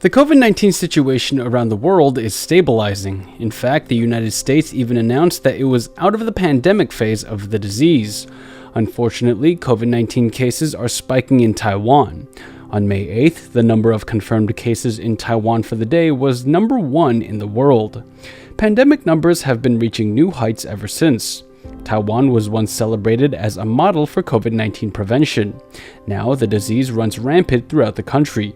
The COVID-19 situation around the world is stabilizing. In fact, the United States even announced that it was out of the pandemic phase of the disease. Unfortunately, COVID-19 cases are spiking in Taiwan. On May 8th, the number of confirmed cases in Taiwan for the day was number 1 in the world. Pandemic numbers have been reaching new heights ever since. Taiwan was once celebrated as a model for COVID-19 prevention. Now, the disease runs rampant throughout the country.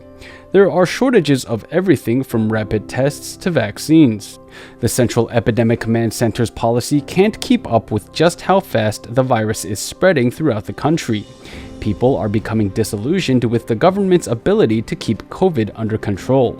There are shortages of everything from rapid tests to vaccines. The Central Epidemic Command Center's policy can't keep up with just how fast the virus is spreading throughout the country. People are becoming disillusioned with the government's ability to keep COVID under control.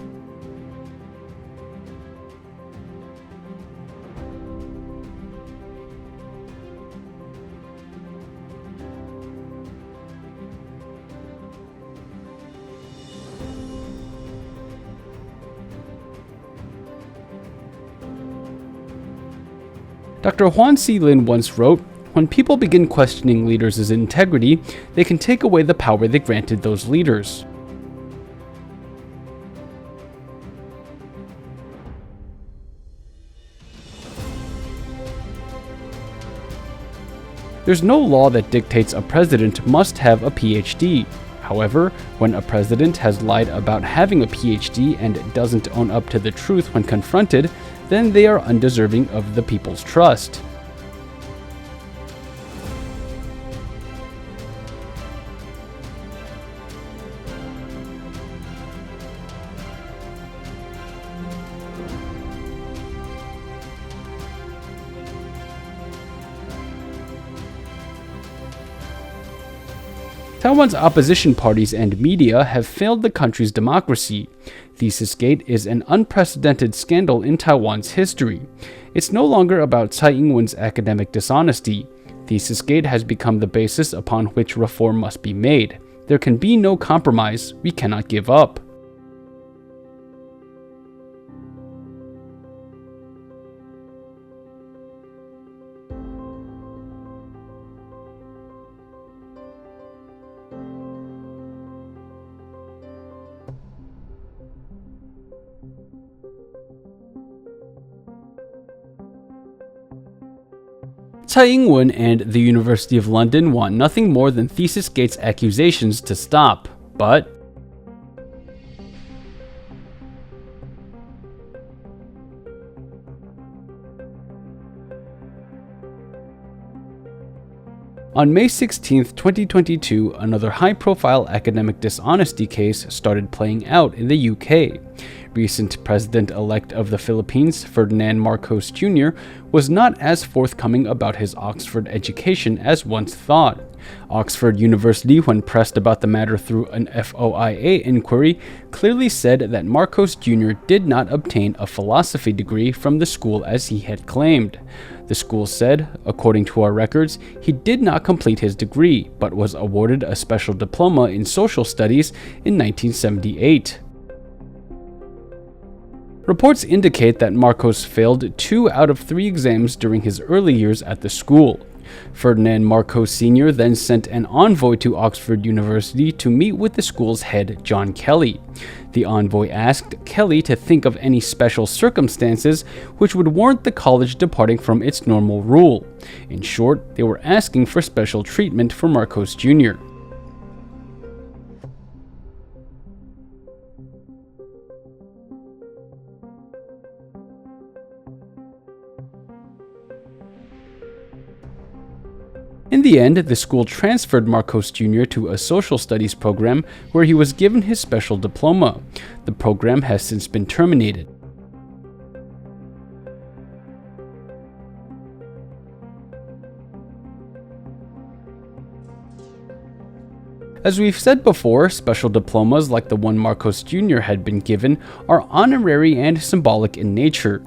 Dr. Huan Si-lin once wrote, "When people begin questioning leaders' integrity, they can take away the power they granted those leaders." There's no law that dictates a president must have a PhD. However, when a president has lied about having a PhD and doesn't own up to the truth when confronted, then they are undeserving of the people's trust. Taiwan's opposition parties and media have failed the country's democracy. ThesisGate is an unprecedented scandal in Taiwan's history. It's no longer about Tsai Ing-wen's academic dishonesty. ThesisGate has become the basis upon which reform must be made. There can be no compromise. We cannot give up. Tsai Ing-wen and the University of London want nothing more than ThesisGate's accusations to stop, but on May 16, 2022, another high-profile academic dishonesty case started playing out in the UK. Recent President-elect of the Philippines, Ferdinand Marcos Jr., was not as forthcoming about his Oxford education as once thought. Oxford University, when pressed about the matter through an FOIA inquiry, clearly said that Marcos Jr. did not obtain a philosophy degree from the school as he had claimed. The school said, according to our records, he did not complete his degree, but was awarded a special diploma in social studies in 1978. Reports indicate that Marcos failed 2 out of 3 exams during his early years at the school. Ferdinand Marcos Sr. then sent an envoy to Oxford University to meet with the school's head, John Kelly. The envoy asked Kelly to think of any special circumstances which would warrant the college departing from its normal rule. In short, they were asking for special treatment for Marcos Jr. In the end, the school transferred Marcos Jr. to a social studies program where he was given his special diploma. The program has since been terminated. As we've said before, special diplomas like the one Marcos Jr. had been given are honorary and symbolic in nature.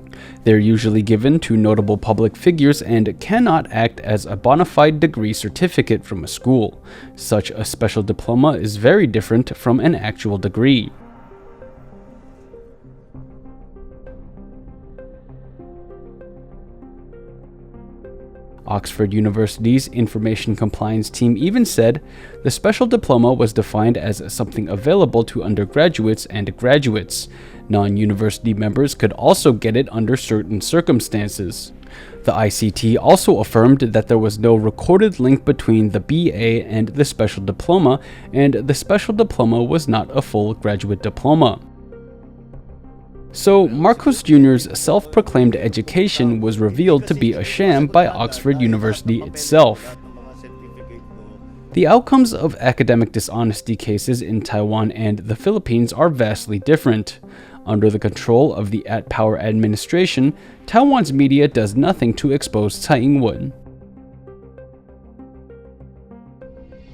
They're usually given to notable public figures and cannot act as a bona fide degree certificate from a school. Such a special diploma is very different from an actual degree. Oxford University's Information Compliance team even said the special diploma was defined as something available to undergraduates and graduates. Non-university members could also get it under certain circumstances. The ICT also affirmed that there was no recorded link between the BA and the special diploma, and the special diploma was not a full graduate diploma. So, Marcos Jr.'s self-proclaimed education was revealed to be a sham by Oxford University itself. The outcomes of academic dishonesty cases in Taiwan and the Philippines are vastly different. Under the control of the at-power administration, Taiwan's media does nothing to expose Tsai Ing-wen.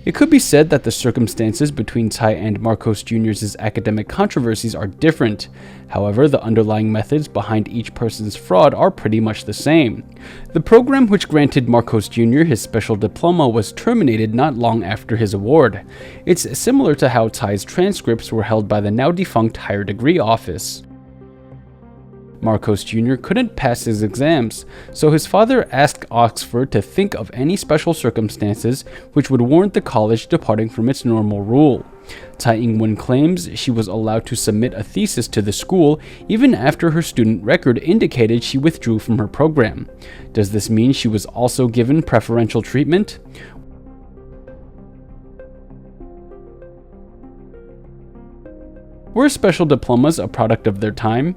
It could be said that the circumstances between Tsai and Marcos Jr.'s academic controversies are different. However, the underlying methods behind each person's fraud are pretty much the same. The program which granted Marcos Jr. his special diploma was terminated not long after his award. It's similar to how Tsai's transcripts were held by the now-defunct Higher Degree Office. Marcos Jr. couldn't pass his exams, so his father asked Oxford to think of any special circumstances which would warrant the college departing from its normal rule. Tsai Ing-wen claims she was allowed to submit a thesis to the school even after her student record indicated she withdrew from her program. Does this mean she was also given preferential treatment? Were special diplomas a product of their time?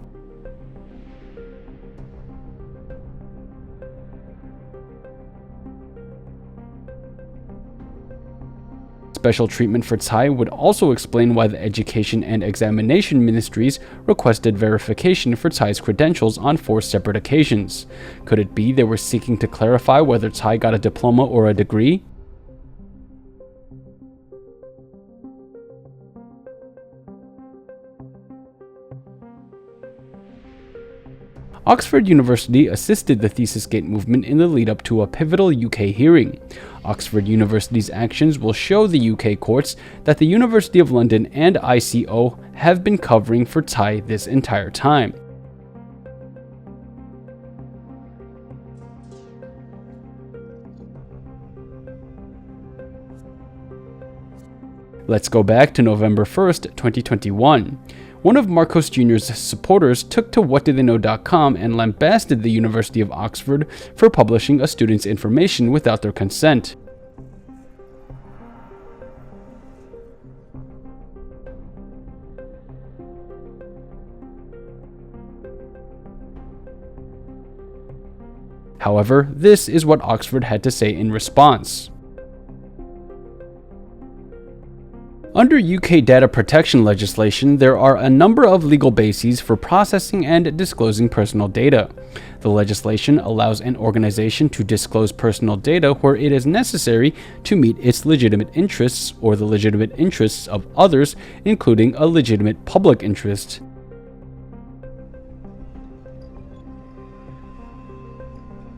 Special treatment for Tsai would also explain why the Education and Examination Ministries requested verification for Tsai's credentials on 4 separate occasions. Could it be they were seeking to clarify whether Tsai got a diploma or a degree? Oxford University assisted the ThesisGate movement in the lead-up to a pivotal UK hearing. Oxford University's actions will show the UK courts that the University of London and ICO have been covering for Tsai this entire time. Let's go back to November 1st, 2021. One of Marcos Jr.'s supporters took to whatdottheyknow.com and lambasted the University of Oxford for publishing a student's information without their consent. However, this is what Oxford had to say in response. Under UK data protection legislation, there are a number of legal bases for processing and disclosing personal data. The legislation allows an organization to disclose personal data where it is necessary to meet its legitimate interests or the legitimate interests of others, including a legitimate public interest.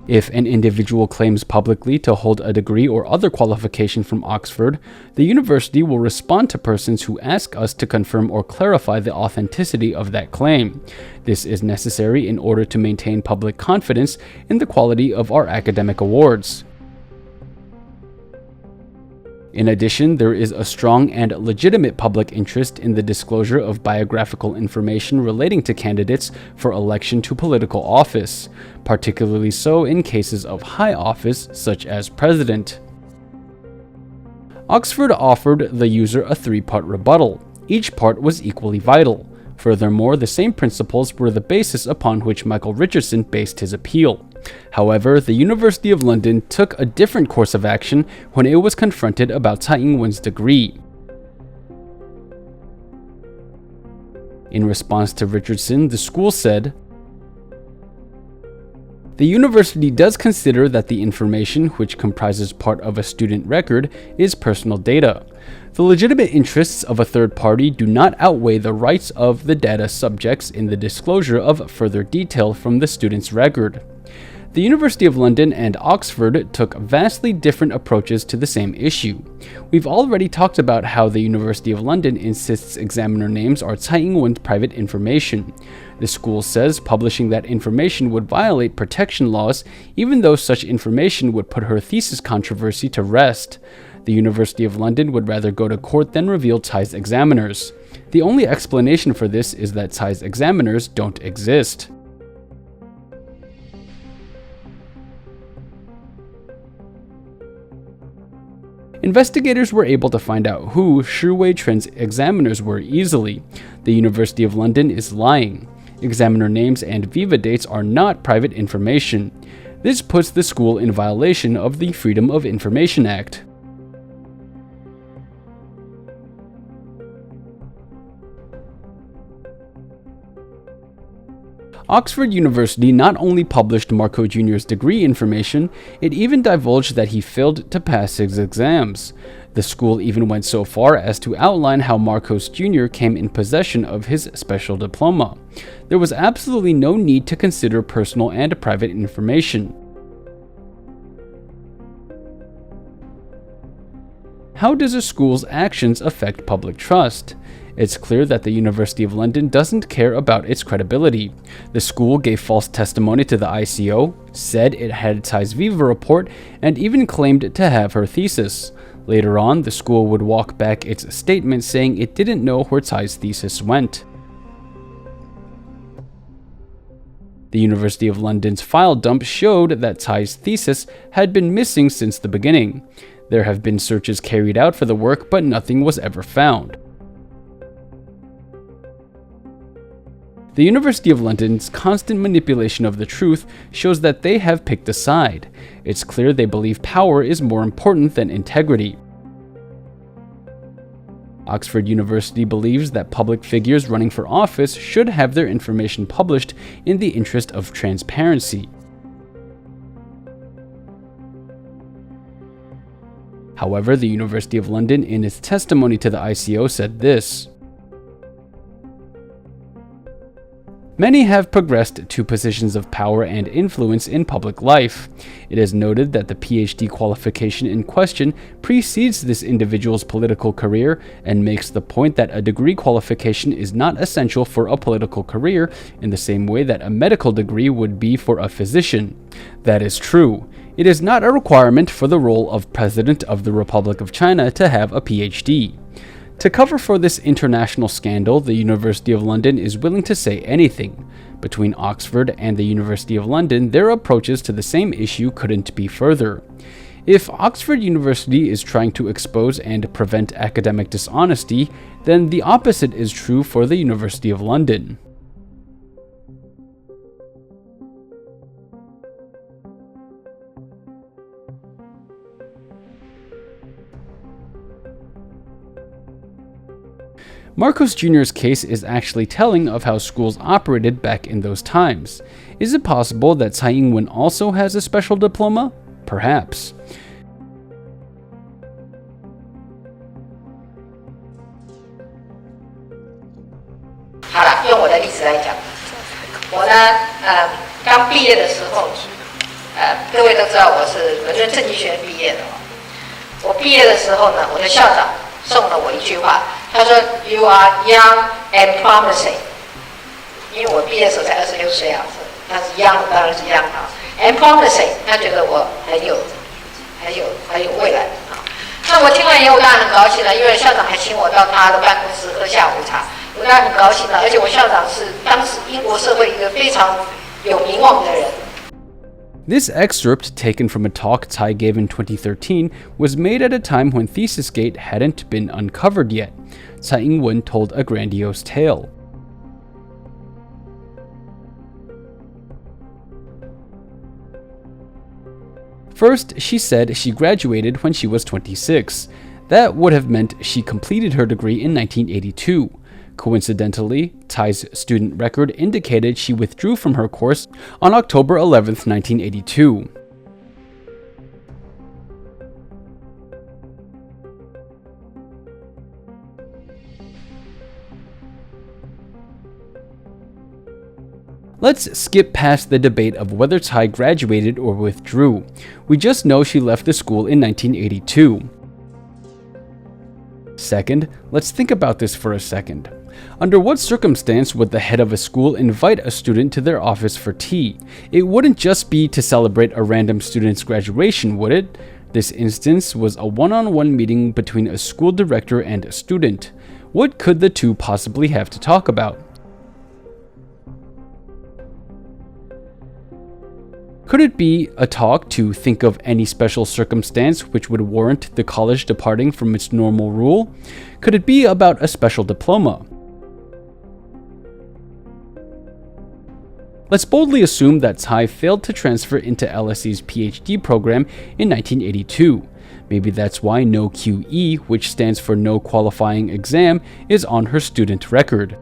If an individual claims publicly to hold a degree or other qualification from Oxford, the university will respond to persons who ask us to confirm or clarify the authenticity of that claim. This is necessary in order to maintain public confidence in the quality of our academic awards. In addition, there is a strong and legitimate public interest in the disclosure of biographical information relating to candidates for election to political office, particularly so in cases of high office such as president. Oxford offered the user a 3-part rebuttal. Each part was equally vital. Furthermore, the same principles were the basis upon which Michael Richardson based his appeal. However, the University of London took a different course of action when it was confronted about Tsai Ing-wen's degree. In response to Richardson, the school said, "The university does consider that the information, which comprises part of a student record, is personal data. The legitimate interests of a third party do not outweigh the rights of the data subjects in the disclosure of further detail from the student's record. The University of London and Oxford took vastly different approaches to the same issue. We've already talked about how the University of London insists examiner names are Tsai Ing-wen's private information. The school says publishing that information would violate protection laws, even though such information would put her thesis controversy to rest. The University of London would rather go to court than reveal Tsai's examiners. The only explanation for this is that Tsai's examiners don't exist. Investigators were able to find out who Shi Wei-chun's examiners were easily. The University of London is lying. Examiner names and viva dates are not private information. This puts the school in violation of the Freedom of Information Act. Oxford University not only published Marcos Jr.'s degree information, it even divulged that he failed to pass his exams. The school even went so far as to outline how Marcos Jr. came in possession of his special diploma. There was absolutely no need to consider personal and private information. How does a school's actions affect public trust? It's clear that the University of London doesn't care about its credibility. The school gave false testimony to the ICO, said it had Tsai's Viva report, and even claimed to have her thesis. Later on, the school would walk back its statement saying it didn't know where Tsai's thesis went. The University of London's file dump showed that Tsai's thesis had been missing since the beginning. There have been searches carried out for the work, but nothing was ever found. The University of London's constant manipulation of the truth shows that they have picked a side. It's clear they believe power is more important than integrity. Oxford University believes that public figures running for office should have their information published in the interest of transparency. However, the University of London, in its testimony to the ICO, said this: "Many have progressed to positions of power and influence in public life. It is noted that the PhD qualification in question precedes this individual's political career and makes the point that a degree qualification is not essential for a political career in the same way that a medical degree would be for a physician. That is true. It is not a requirement for the role of President of the Republic of China to have a PhD. To cover for this international scandal, the University of London is willing to say anything. Between Oxford and the University of London, their approaches to the same issue couldn't be further. If Oxford University is trying to expose and prevent academic dishonesty, then the opposite is true for the University of London." Marcos Jr.'s case is actually telling of how schools operated back in those times. Is it possible that Tsai Ing-wen also has a special diploma? Perhaps. 好了，用我的例子来讲，我呢，刚毕业的时候，各位都知道我是伦敦政经学院毕业的哦。我毕业的时候呢，我的校长送了我一句话，他说 "You are young and promising"， 因为我毕业的时候才26岁啊，他是 young， 当然是 young 啊 ，and promising， 他觉得我很有未来啊。那我听完以后，我当然很高兴了，因为校长还请我到他的办公室喝下午茶，我当然很高兴了。而且我校长是当时英国社会一个非常有名望的人。This excerpt, taken from a talk Tsai gave in 2013, was made at a time when ThesisGate hadn't been uncovered yet. Tsai Ing-wen told a grandiose tale. First, she said she graduated when she was 26. That would have meant she completed her degree in 1982. Coincidentally, Tsai's student record indicated she withdrew from her course on October 11, 1982. Let's skip past the debate of whether Tsai graduated or withdrew. We just know she left the school in 1982. Second, let's think about this for a second. Under what circumstance would the head of a school invite a student to their office for tea? It wouldn't just be to celebrate a random student's graduation, would it? This instance was a one-on-one meeting between a school director and a student. What could the two possibly have to talk about? Could it be a talk to think of any special circumstance which would warrant the college departing from its normal rule? Could it be about a special diploma? Let's boldly assume that Tsai failed to transfer into LSE's PhD program in 1982. Maybe that's why no QE, which stands for no qualifying exam, is on her student record.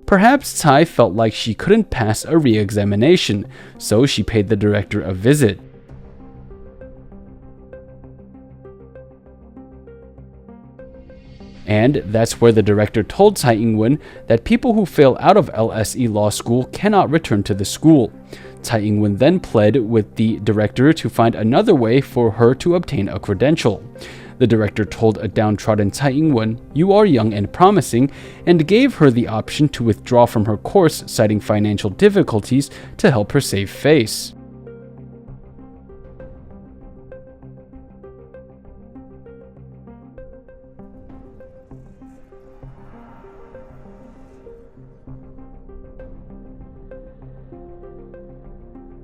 Perhaps Tsai felt like she couldn't pass a re-examination, so she paid the director a visit. And that's where the director told Tsai Ing-wen that people who fail out of LSE Law School cannot return to the school. Tsai Ing-wen then pled with the director to find another way for her to obtain a credential. The director told a downtrodden Tsai Ing-wen, "You are young and promising," and gave her the option to withdraw from her course, citing financial difficulties to help her save face.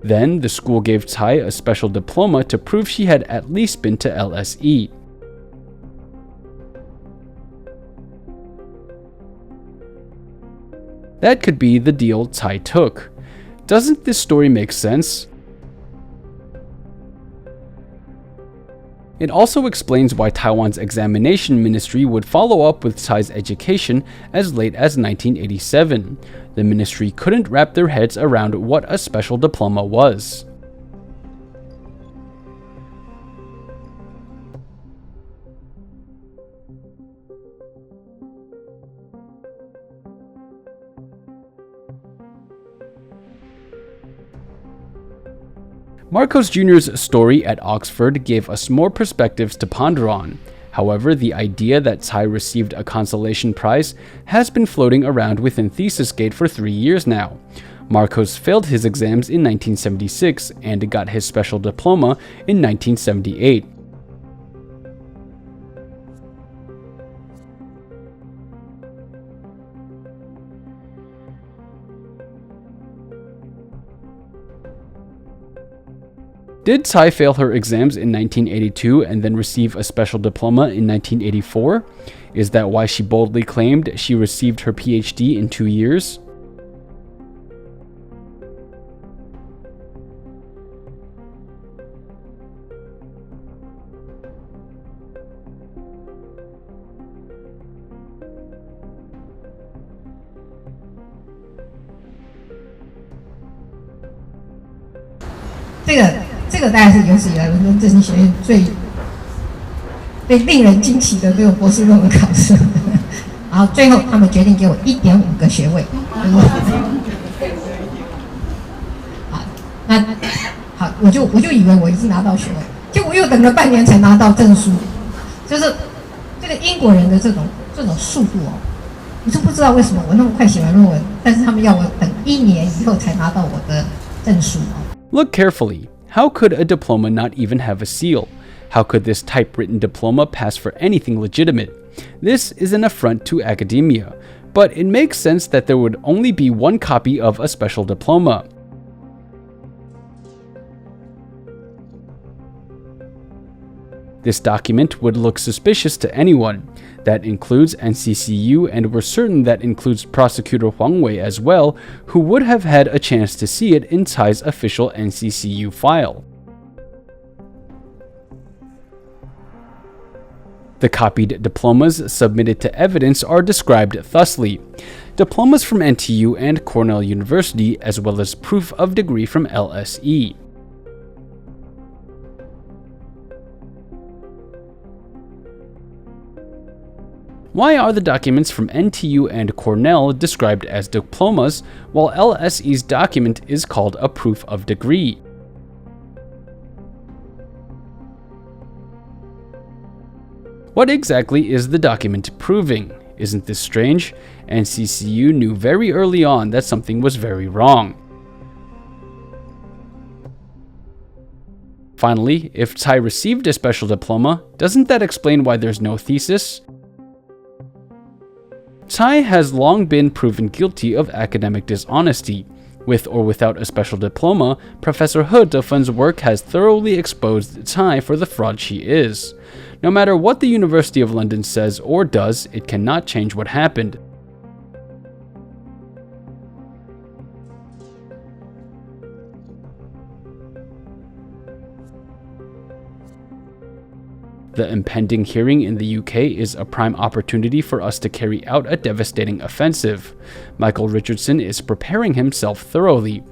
Then, the school gave Tsai a special diploma to prove she had at least been to LSE. That could be the deal Tsai took. Doesn't this story make sense? It also explains why Taiwan's examination ministry would follow up with Tsai's education as late as 1987. The ministry couldn't wrap their heads around what a special diploma was. Marcos Jr.'s story at Oxford gave us more perspectives to ponder on. However, the idea that Tsai received a consolation prize has been floating around within ThesisGate for 3 years now. Marcos failed his exams in 1976 and got his special diploma in 1978. Did Tsai fail her exams in 1982 and then receive a special diploma in 1984? Is that why she boldly claimed she received her PhD in 2 years?这个大概是有史以来伦敦政经学院最令人惊奇的这个博士论文考试。然后最后他们决定给我1.5个学位。好，那好，我就以为我已经拿到学位，结果我又等了半年才拿到证书。就是这个英国人的这种速度哦，我就不知道为什么我那么快写完论文，但是他们要我等1年以后才拿到我的证书哦。Look carefully. How could a diploma not even have a seal? How could this typewritten diploma pass for anything legitimate? This is an affront to academia, but it makes sense that there would only be one copy of a special diploma. This document would look suspicious to anyone. That includes NCCU, and we're certain that includes Prosecutor Huang Wei as well, who would have had a chance to see it in Tsai's official NCCU file. The copied diplomas submitted to evidence are described thusly. diplomas from NTU and Cornell University, as well as proof of degree from LSE. Why are the documents from NTU and Cornell described as diplomas, while LSE's document is called a proof of degree? What exactly is the document proving? Isn't this strange? NCCU knew very early on that something was very wrong. Finally, if Tsai received a special diploma, doesn't that explain why there's no thesis? Tsai has long been proven guilty of academic dishonesty. With or without a special diploma, Professor He Defun's work has thoroughly exposed Tsai for the fraud she is. No matter what the University of London says or does, it cannot change what happened. The impending hearing in the UK is a prime opportunity for us to carry out a devastating offensive. Michael Richardson is preparing himself thoroughly.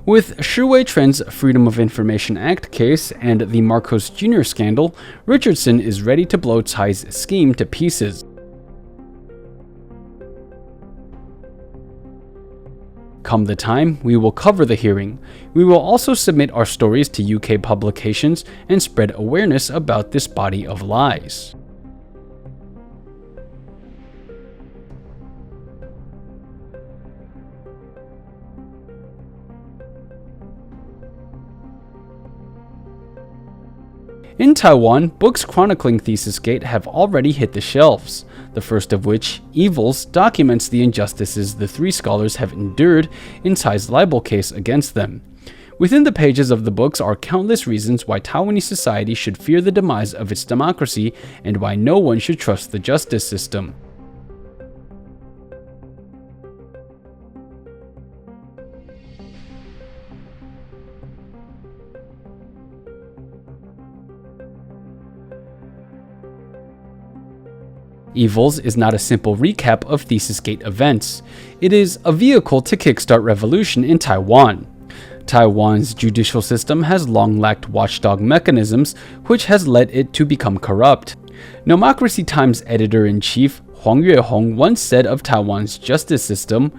With Shi Wei-Tren's Freedom of Information Act case and the Marcos Jr. scandal, Richardson is ready to blow Tsai's scheme to pieces. Come the time, we will cover the hearing. We will also submit our stories to UK publications and spread awareness about this body of lies. In Taiwan, books chronicling ThesisGate have already hit the shelves. The first of which, Evils, documents the injustices the three scholars have endured in Tsai's libel case against them. Within the pages of the books are countless reasons why Taiwanese society should fear the demise of its democracy and why no one should trust the justice system. Evils is not a simple recap of ThesisGate events. It is a vehicle to kickstart revolution in Taiwan. Taiwan's judicial system has long lacked watchdog mechanisms, which has led it to become corrupt. Nomocracy Times editor-in-chief Huang Yuehong once said of Taiwan's justice system,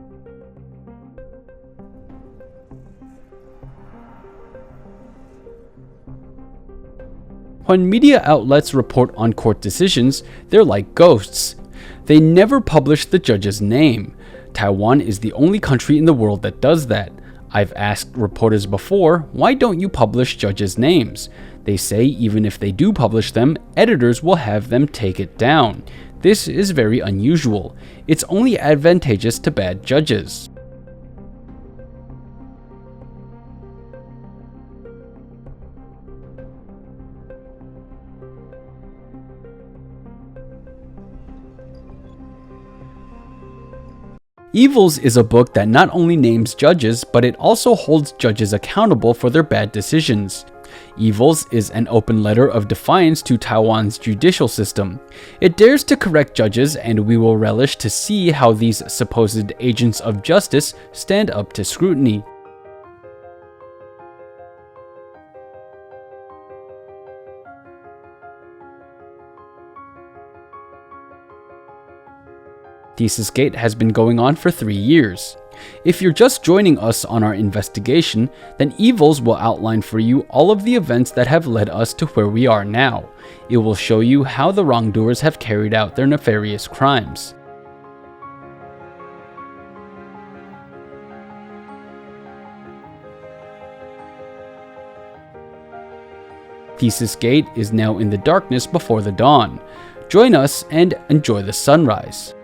"When media outlets report on court decisions, they're like ghosts. They never publish the judge's name. Taiwan is the only country in the world that does that. I've asked reporters before, why don't you publish judges' names? They say even if they do publish them, editors will have them take it down. This is very unusual. It's only advantageous to bad judges." Evils is a book that not only names judges, but it also holds judges accountable for their bad decisions. Evils is an open letter of defiance to Taiwan's judicial system. It dares to correct judges, and we will relish to see how these supposed agents of justice stand up to scrutiny. ThesisGate has been going on for 3 years. If you're just joining us on our investigation, then Evils will outline for you all of the events that have led us to where we are now. It will show you how the wrongdoers have carried out their nefarious crimes. ThesisGate is now in the darkness before the dawn. Join us and enjoy the sunrise.